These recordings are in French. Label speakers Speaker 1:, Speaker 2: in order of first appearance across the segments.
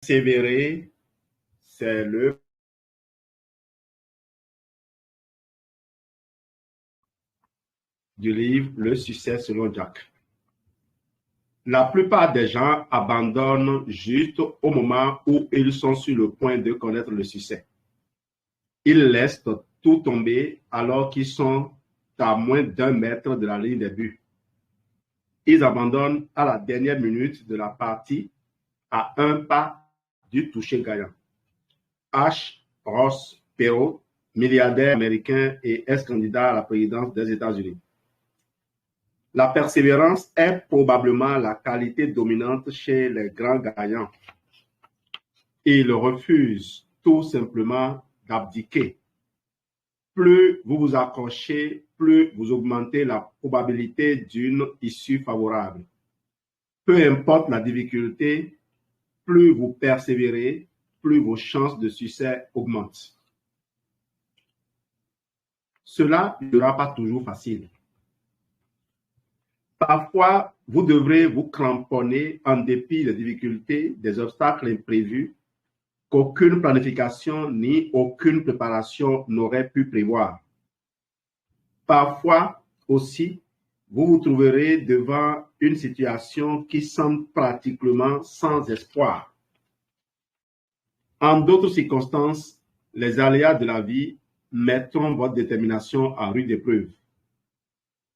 Speaker 1: Persévérer, c'est le du livre Le succès selon Jack. La plupart des gens abandonnent juste au moment où ils sont sur le point de connaître le succès. Ils laissent tout tomber alors qu'ils sont à moins d'1 mètre de la ligne des buts. Ils abandonnent à la dernière minute de la partie, à un pas du toucher gagnant. H. Ross Perot, milliardaire américain et ex-candidat à la présidence des États-Unis. La persévérance est probablement la qualité dominante chez les grands gagnants. Ils refusent tout simplement d'abdiquer. Plus vous vous accrochez, plus vous augmentez la probabilité d'une issue favorable. Peu importe la difficulté, plus vous persévérez, plus vos chances de succès augmentent. Cela ne sera pas toujours facile. Parfois, vous devrez vous cramponner en dépit des difficultés, des obstacles imprévus qu'aucune planification ni aucune préparation n'aurait pu prévoir. Parfois aussi, vous vous trouverez devant une situation qui semble pratiquement sans espoir. En d'autres circonstances, les aléas de la vie mettront votre détermination à rude épreuve.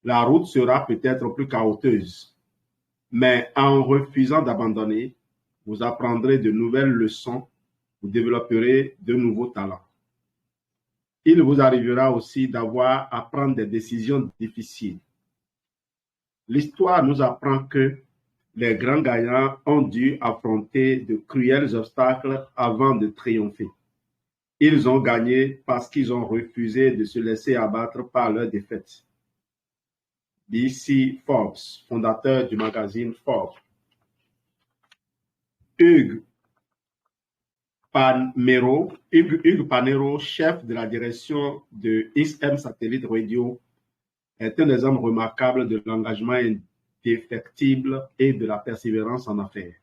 Speaker 1: La route sera peut-être plus chaotique, mais en refusant d'abandonner, vous apprendrez de nouvelles leçons, vous développerez de nouveaux talents. Il vous arrivera aussi d'avoir à prendre des décisions difficiles. L'histoire nous apprend que les grands gagnants ont dû affronter de cruels obstacles avant de triompher. Ils ont gagné parce qu'ils ont refusé de se laisser abattre par leurs défaites. B.C. Forbes, fondateur du magazine Forbes. Hugues Panero, chef de la direction de XM Satellite Radio, est un exemple remarquable de l'engagement indéfectible et de la persévérance en affaires.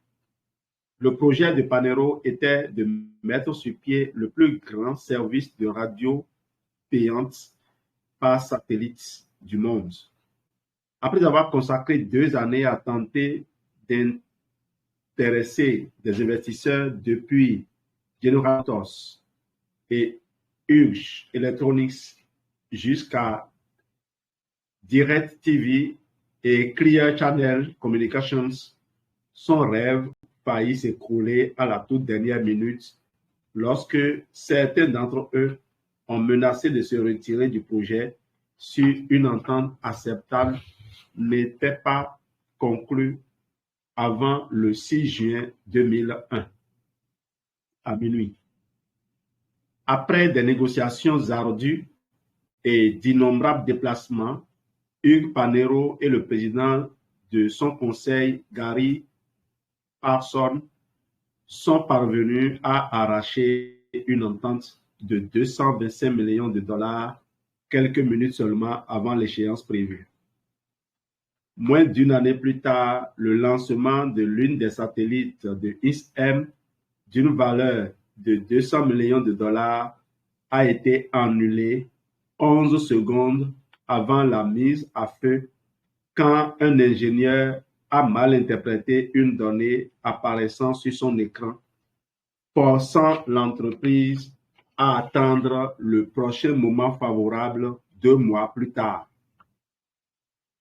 Speaker 1: Le projet de Panero était de mettre sur pied le plus grand service de radio payante par satellite du monde. Après avoir consacré 2 années à tenter d'intéresser des investisseurs depuis General Motors et Hughes Electronics jusqu'à DirecTV et Clear Channel Communications, son rêve faillit s'écrouler à la toute dernière minute lorsque certains d'entre eux ont menacé de se retirer du projet si une entente acceptable n'était pas conclue avant le 6 juin 2001 à minuit. Après des négociations ardues et d'innombrables déplacements, Hugues Panero et le président de son conseil, Gary Parsons, sont parvenus à arracher une entente de 225 millions de dollars quelques minutes seulement avant l'échéance prévue. Moins d'une année plus tard, le lancement de l'une des satellites de XM d'une valeur de 200 millions de dollars a été annulé 11 secondes avant la mise à feu quand un ingénieur a mal interprété une donnée apparaissant sur son écran, forçant l'entreprise à attendre le prochain moment favorable 2 mois plus tard.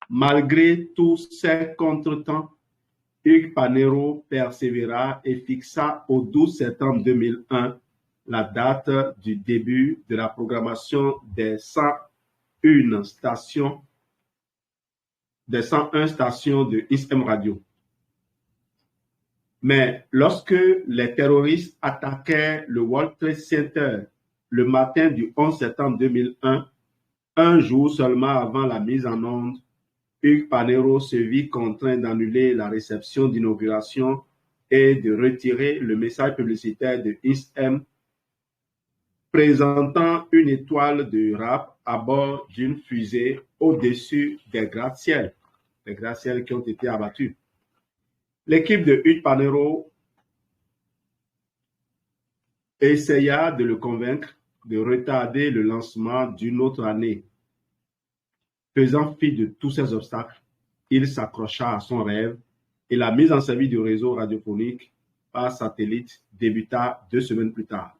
Speaker 1: Malgré tous ces contretemps, Hugues Panero persévéra et fixa au 12 septembre 2001 la date du début de la programmation des 101 stations de XM Radio. Mais lorsque les terroristes attaquaient le World Trade Center le matin du 11 septembre 2001, un jour seulement avant la mise en onde, Hugues Panero se vit contraint d'annuler la réception d'inauguration et de retirer le message publicitaire de XM présentant une étoile de rap à bord d'une fusée au-dessus des gratte-ciels, les gratte-ciels qui ont été abattus. L'équipe de Hugues Panero essaya de le convaincre de retarder le lancement d'une autre année. Faisant fi de tous ces obstacles, il s'accrocha à son rêve et la mise en service du réseau radiophonique par satellite débuta 2 semaines plus tard.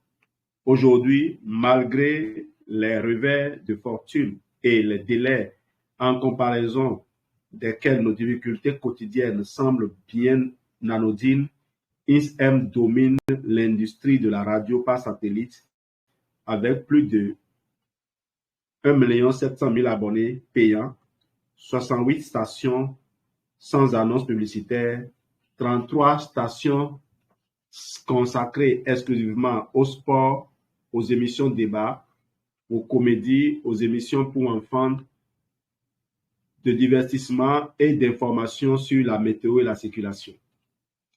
Speaker 1: Aujourd'hui, malgré les revers de fortune et les délais en comparaison desquels nos difficultés quotidiennes semblent bien anodines, INSM domine l'industrie de la radio par satellite avec plus de 1 700 000 abonnés payants, 68 stations sans annonce publicitaire, 33 stations consacrées exclusivement au sport, aux émissions de débat, aux comédies, aux émissions pour enfants, de divertissement et d'information sur la météo et la circulation.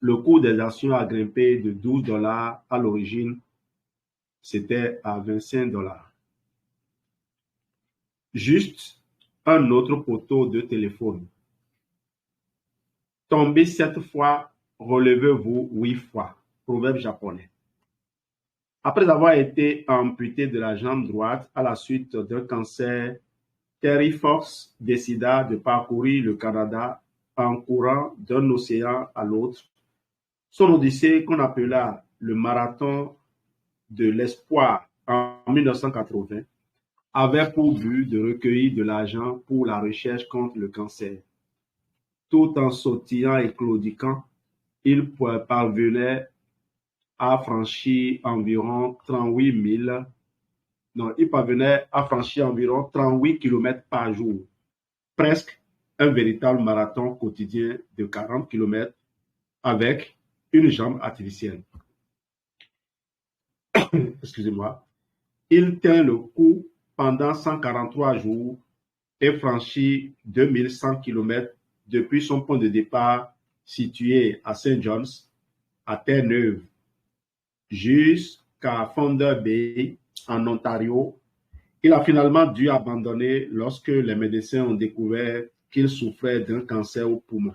Speaker 1: Le coût des actions a grimpé de $12 à l'origine, c'était à $25. Juste un autre poteau de téléphone. Tombez 7 fois, relevez-vous 8 fois. Proverbe japonais. Après avoir été amputé de la jambe droite à la suite d'un cancer, Terry Fox décida de parcourir le Canada en courant d'un océan à l'autre. Son odyssée, qu'on appela le marathon de l'espoir en 1980, avait pour but de recueillir de l'argent pour la recherche contre le cancer. Tout en sautillant et claudiquant, il parvenait à franchir environ 38 km par jour, presque un véritable marathon quotidien de 40 km avec une jambe artificielle. Excusez-moi. Il tient le coup pendant 143 jours et franchit 2100 km depuis son point de départ situé à St. John's, à Terre-Neuve, jusqu'à Thunder Bay, en Ontario. Il a finalement dû abandonner lorsque les médecins ont découvert qu'il souffrait d'un cancer au poumon.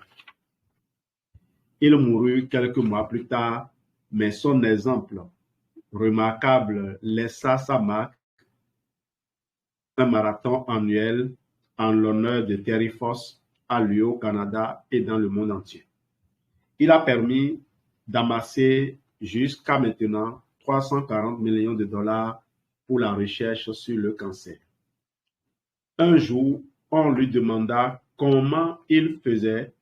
Speaker 1: Il mourut quelques mois plus tard, mais son exemple remarquable laissa sa marque, un marathon annuel en l'honneur de Terry Fox a lieu au Canada et dans le monde entier. Il a permis d'amasser jusqu'à maintenant 340 millions de dollars pour la recherche sur le cancer. Un jour, on lui demanda comment il faisait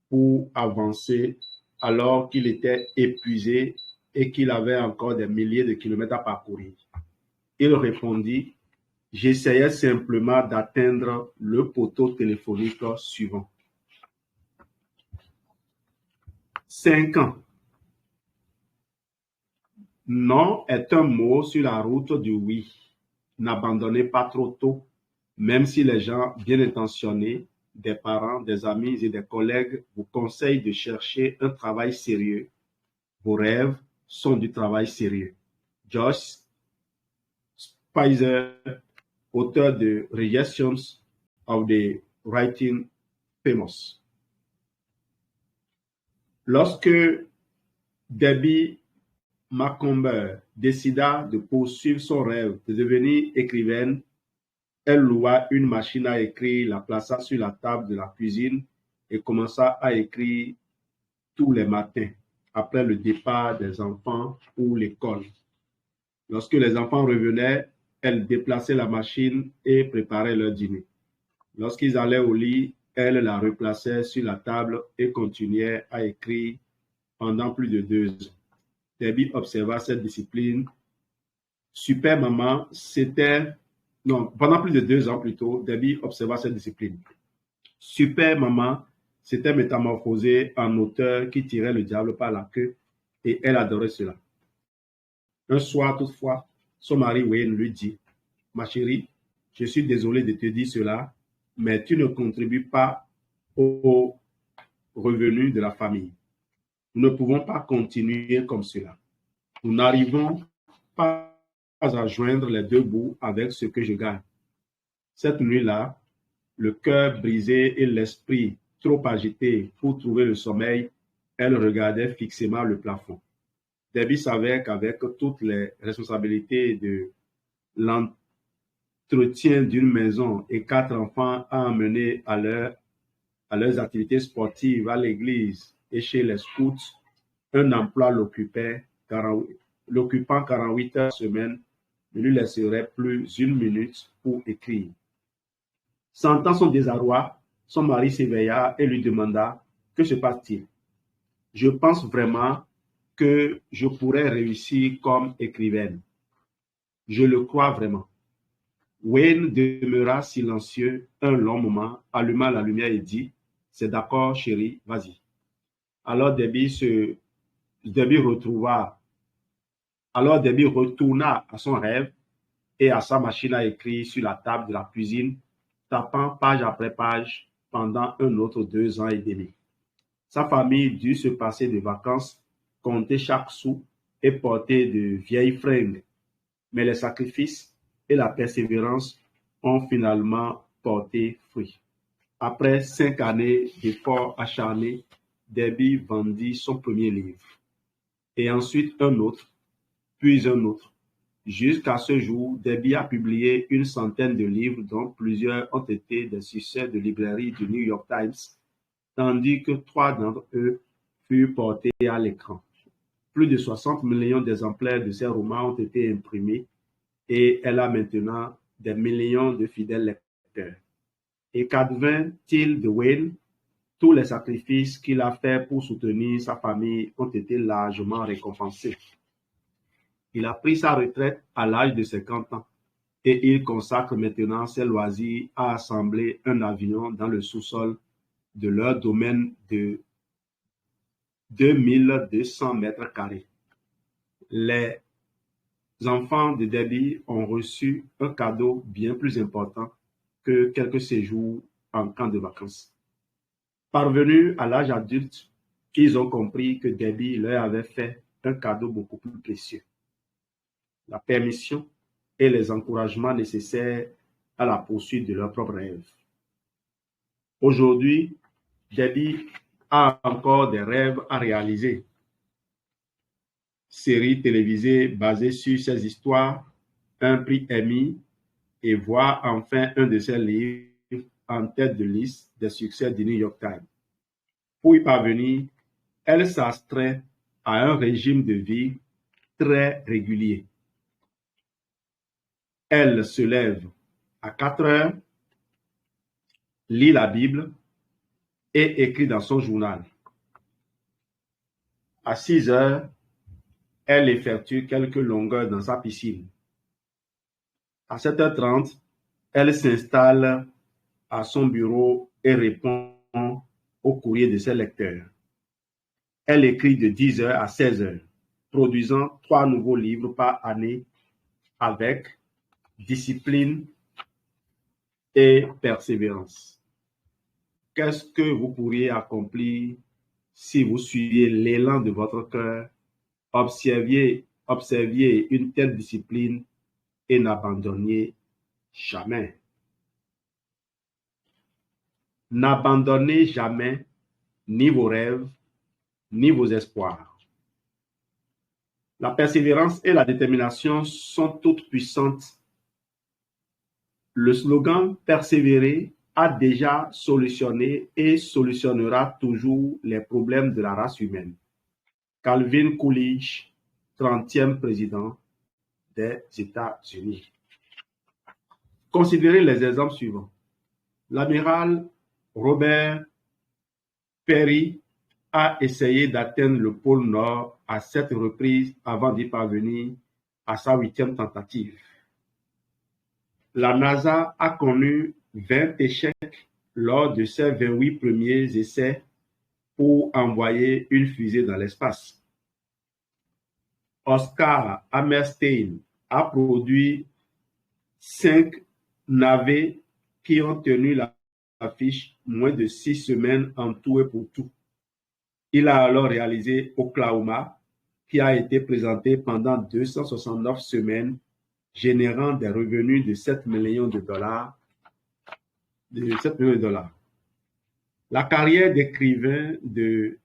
Speaker 1: pour avancer alors qu'il était épuisé et qu'il avait encore des milliers de kilomètres à parcourir. Il répondit: j'essayais simplement d'atteindre le poteau téléphonique suivant. 5 ans. Non est un mot sur la route du oui. N'abandonnez pas trop tôt, même si les gens bien intentionnés, des parents, des amis et des collègues vous conseillent de chercher un travail sérieux. Vos rêves sont du travail sérieux. Joyce Spicer, auteur de Rejections of the Writing Famous. Lorsque Debbie Macomber décida de poursuivre son rêve de devenir écrivaine, elle loua une machine à écrire, la plaça sur la table de la cuisine et commença à écrire tous les matins après le départ des enfants ou l'école. Lorsque les enfants revenaient, elle déplaçait la machine et préparait leur dîner. Lorsqu'ils allaient au lit, elle la replaçait sur la table et continuait à écrire pendant plus de 2 ans. Debbie observa cette discipline. Super Maman, pendant plus de 2 ans plutôt, Debbie observa cette discipline. Super Maman s'était métamorphosée en auteur qui tirait le diable par la queue et elle adorait cela. Un soir, toutefois, son mari Wayne lui dit: ma chérie, je suis désolé de te dire cela, mais tu ne contribues pas aux revenus de la famille. Nous ne pouvons pas continuer comme cela. Nous n'arrivons pas à joindre les deux bouts avec ce que je gagne. Cette nuit-là, le cœur brisé et l'esprit trop agité pour trouver le sommeil, elle regardait fixement le plafond. Debbie savait qu'avec toutes les responsabilités de l'entretien d'une maison et 4 enfants à emmener à leurs activités sportives, à l'église et chez les scouts, un emploi l'occupant 48 heures semaine ne lui laisserait plus une minute pour écrire. Sentant son désarroi, son mari s'éveilla et lui demanda « Que se passe-t-il » ? « Je pense vraiment que je pourrais réussir comme écrivaine. Je le crois vraiment. » Wayne demeura silencieux un long moment, alluma la lumière et dit « C'est d'accord, chérie, vas-y. » Alors Debbie retourna à son rêve et à sa machine à écrire sur la table de la cuisine, tapant page après page pendant un autre 2 ans et demi. Sa famille dut se passer de vacances, compter chaque sou et porter de vieilles fringues. Mais les sacrifices et la persévérance ont finalement porté fruit. Après 5 années d'efforts acharnés, Debbie vendit son premier livre. Et ensuite un autre, puis un autre. Jusqu'à ce jour, Debbie a publié une centaine de livres dont plusieurs ont été des succès de librairie du New York Times, tandis que 3 d'entre eux furent portés à l'écran. Plus de 60 millions d'exemplaires de ses romans ont été imprimés et elle a maintenant des millions de fidèles lecteurs. Et qu'advint-il de Wayne? Tous les sacrifices qu'il a faits pour soutenir sa famille ont été largement récompensés. Il a pris sa retraite à l'âge de 50 ans et il consacre maintenant ses loisirs à assembler un avion dans le sous-sol de leur domaine de 2200 mètres carrés. Les enfants de Debbie ont reçu un cadeau bien plus important que quelques séjours en camp de vacances. Parvenus à l'âge adulte, ils ont compris que Debbie leur avait fait un cadeau beaucoup plus précieux. La permission et les encouragements nécessaires à la poursuite de leurs propres rêves. Aujourd'hui, Debbie a encore des rêves à réaliser. Série télévisée basée sur ses histoires, un prix Emmy et voir enfin un de ses livres en tête de liste des succès du New York Times. Pour y parvenir, elle s'astreint à un régime de vie très régulier. Elle se lève à 4 heures, lit la Bible et écrit dans son journal. À 6 heures, elle effectue quelques longueurs dans sa piscine. À 7h30, elle s'installe à son bureau et répond au courrier de ses lecteurs. Elle écrit de 10h à 16h, produisant 3 nouveaux livres par année avec discipline et persévérance. Qu'est-ce que vous pourriez accomplir si vous suiviez l'élan de votre cœur, observiez une telle discipline et n'abandonniez jamais. N'abandonnez jamais ni vos rêves, ni vos espoirs. La persévérance et la détermination sont toutes puissantes. Le slogan « Persévérer » a déjà solutionné et solutionnera toujours les problèmes de la race humaine. Calvin Coolidge, 30e président des États-Unis. Considérez les exemples suivants. L'amiral Robert Peary a essayé d'atteindre le pôle Nord à 7 reprises avant d'y parvenir à sa 8e tentative. La NASA a connu 20 échecs lors de ses 28 premiers essais pour envoyer une fusée dans l'espace. Oscar Hammerstein a produit 5 navets qui ont tenu l'affiche moins de 6 semaines en tout et pour tout. Il a alors réalisé Oklahoma, qui a été présenté pendant 269 semaines, générant des revenus de 7 millions de dollars. La carrière d'écrivain de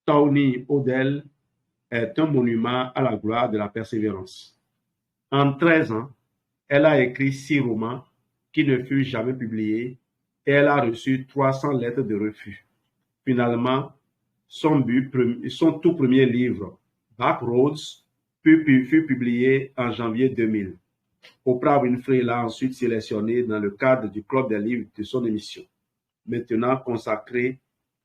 Speaker 1: Tony Odell est un monument à la gloire de la persévérance. En 13 ans, elle a écrit 6 romans qui ne furent jamais publiés et elle a reçu 300 lettres de refus. Finalement, son tout premier livre, Backroads, fut publié en janvier 2000. Oprah Winfrey l'a ensuite sélectionné dans le cadre du club des livres de son émission. Maintenant consacré,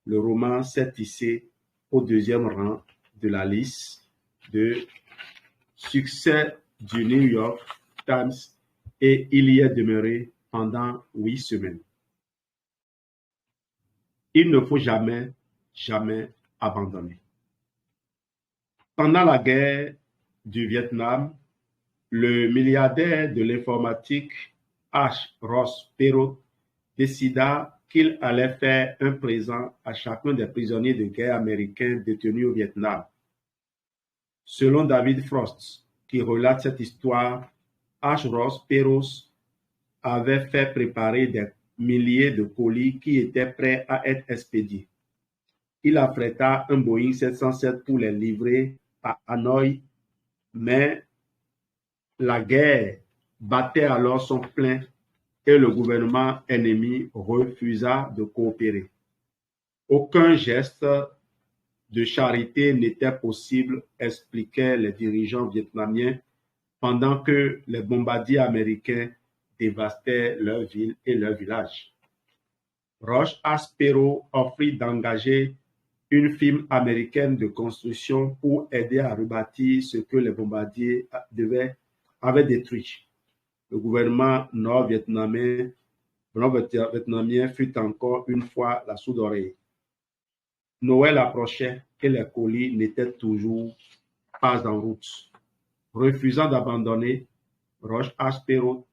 Speaker 1: le roman s'est hissé au 2e rang de la liste de succès du New York Times et il y est demeuré pendant 8 semaines. Il ne faut jamais, jamais abandonner. Pendant la guerre du Vietnam, le milliardaire de l'informatique H. Ross Perot décida qu'il allait faire un présent à chacun des prisonniers de guerre américains détenus au Vietnam. Selon David Frost, qui relate cette histoire, H. Ross Perot avait fait préparer des milliers de colis qui étaient prêts à être expédiés. Il affréta un Boeing 707 pour les livrer à Hanoï, mais la guerre battait alors son plein et le gouvernement ennemi refusa de coopérer. Aucun geste de charité n'était possible, expliquaient les dirigeants vietnamiens, pendant que les bombardiers américains dévastaient leurs villes et leurs villages. Roch Aspero offrit d'engager une firme américaine de construction pour aider à rebâtir ce que les bombardiers avaient détruit. Le gouvernement nord-vietnamien fut encore une fois la sourde oreille. Noël approchait et les colis n'étaient toujours pas en route. Refusant d'abandonner, Roch Aspero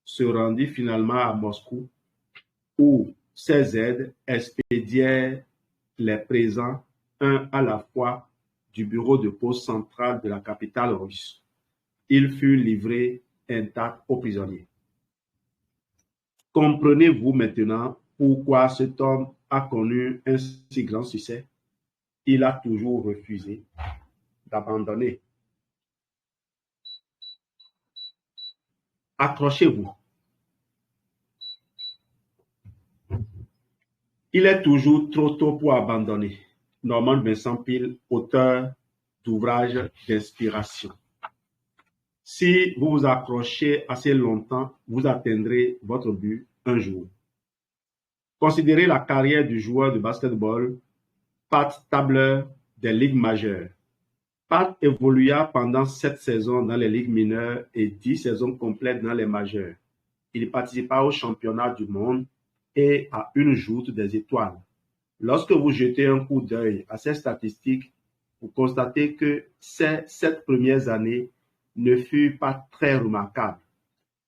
Speaker 1: se rendit finalement à Moscou où ses aides expédièrent les présents un à la fois du bureau de poste central de la capitale russe. Il fut livré intact aux prisonniers. Comprenez-vous maintenant pourquoi cet homme a connu un si grand succès? Il a toujours refusé d'abandonner. Accrochez-vous. Il est toujours trop tôt pour abandonner. Norman Vincent Peale, auteur d'ouvrages d'inspiration. Si vous vous accrochez assez longtemps, vous atteindrez votre but un jour. Considérez la carrière du joueur de basketball Pat Tabler des ligues majeures. Pat évolua pendant 7 saisons dans les ligues mineures et 10 saisons complètes dans les majeures. Il participa au championnat du monde et à une joute des étoiles. Lorsque vous jetez un coup d'œil à ces statistiques, vous constatez que ces 7 premières années ne furent pas très remarquables.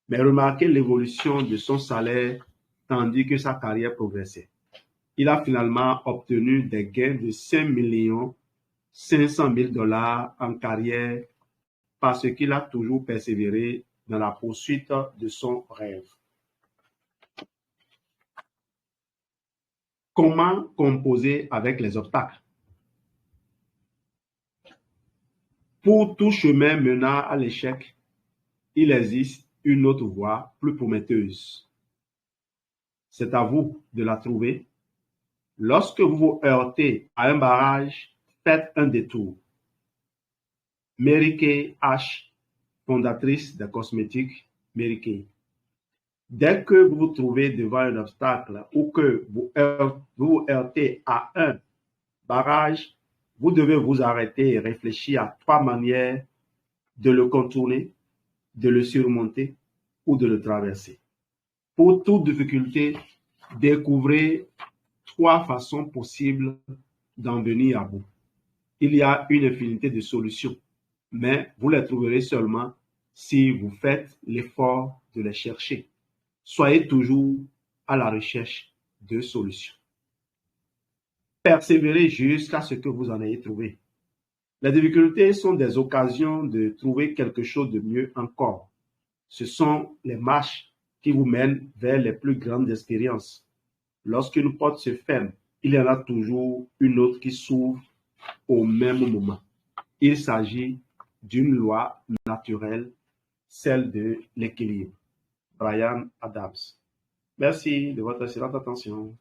Speaker 1: Mais remarquez l'évolution de son salaire tandis que sa carrière progressait. Il a finalement obtenu des gains de 5 500 000 $ en carrière parce qu'il a toujours persévéré dans la poursuite de son rêve. Comment composer avec les obstacles? Pour tout chemin menant à l'échec, il existe une autre voie plus prometteuse. C'est à vous de la trouver. Lorsque vous vous heurtez à un barrage, faites un détour. Mary Kay Ash, fondatrice des cosmétiques Mary Kay. Dès que vous vous trouvez devant un obstacle ou que vous vous heurtez à un barrage, vous devez vous arrêter et réfléchir à 3 manières de le contourner, de le surmonter ou de le traverser. Pour toute difficulté, découvrez 3 façons possibles d'en venir à bout. Il y a une infinité de solutions, mais vous les trouverez seulement si vous faites l'effort de les chercher. Soyez toujours à la recherche de solutions. Persévérez jusqu'à ce que vous en ayez trouvé. Les difficultés sont des occasions de trouver quelque chose de mieux encore. Ce sont les marches qui vous mènent vers les plus grandes expériences. Lorsqu'une porte se ferme, il y en a toujours une autre qui s'ouvre au même moment. il s'agit d'une loi naturelle, celle de l'équilibre. Bryan Adams. Merci de votre excellente attention.